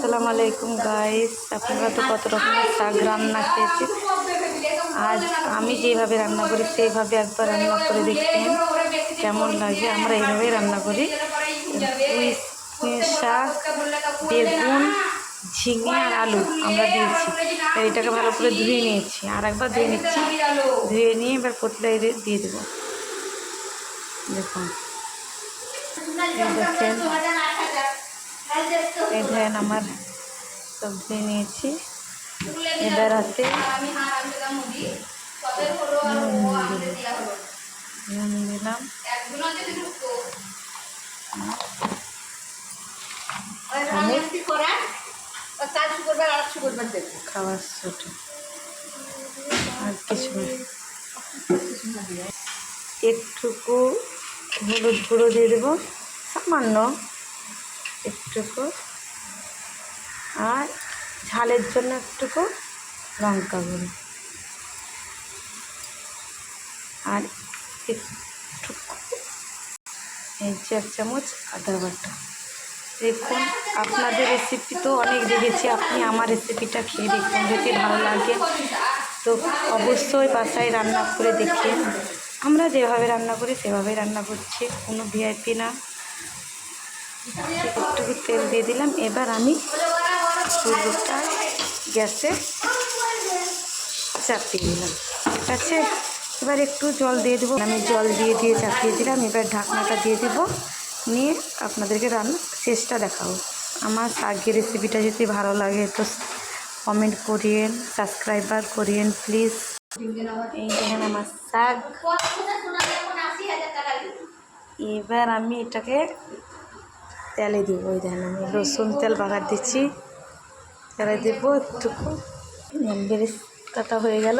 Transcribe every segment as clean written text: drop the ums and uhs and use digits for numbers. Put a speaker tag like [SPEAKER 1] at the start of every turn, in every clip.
[SPEAKER 1] আসসালামু আলাইকুম গাইস, আপনারা তো কত রকমের শাক রান্না খেয়েছেন। আজ আমি যেভাবে রান্না করি সেইভাবে একবার রান্না করে দেখবেন কেমন লাগে। আমরা এইভাবেই রান্না করি। পুঁই শাক, বেগুন, ঝিঙে আর আলু আমরা দিয়েছি। এটাকে ভালো করে ধুয়ে নিয়েছি, আর একবার ধুয়ে নিচ্ছি। ধুয়ে নিয়ে এবার পতলায় দিয়ে দেবো। দেখুন, দেখেন, এই ধরেন আমার সব ধুয়ে নিয়েছি। এবার হাতে নুন দিলাম, খাওয়ার ছোটো আর কিছু একটুকু হলুদ গুঁড়ো দিয়ে দেবো, সামান্য একটুকু, আর ঝালের জন্য একটুকু লঙ্কা গুঁড়ো, আর একটুকু এই 1 চামচ আদা বাটা। দেখুন, আপনাদের রেসিপি তো অনেক দেখেছি, আপনি আমার রেসিপিটা খেয়ে দেখুন। যদি ভালো লাগে তো অবশ্যই বাসায় রান্না করে দেখেন। আমরা যেভাবে রান্না করি সেভাবেই রান্না করছি, কোনো ভিআইপি না। একটু তেল দিয়ে দিলাম। এবার আমি চুলোটা গ্যাসে চাপিয়ে দিলাম, ঠিক আছে। এবার একটু জল দিয়ে দেবো। আমি জল দিয়ে চাপিয়ে দিলাম। এবার ঢাকনাটা দিয়ে দেবো, নিয়ে আপনাদেরকে রান্না শেষটা দেখাবো। আমার শাকের রেসিপিটা যদি ভালো লাগে তো কমেন্ট করিয়েন, সাবস্ক্রাইবার করিয়েন প্লিজ। এই দেখেন আমার শাক। এবার আমি এটাকে তেলে দিব। ওই দেখেন আমি রসুন তেল বাগার দিচ্ছি, তেলে দেবো একটুকু। বেরেস কাটা হয়ে গেল,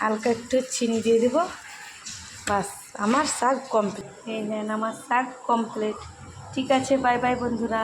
[SPEAKER 1] হালকা একটু চিনি দিয়ে দেবো। বাস, আমার শাক কমপ্লিট। এই দেখেন আমার শাক কমপ্লিট। ঠিক আছে, বাই বাই বন্ধুরা।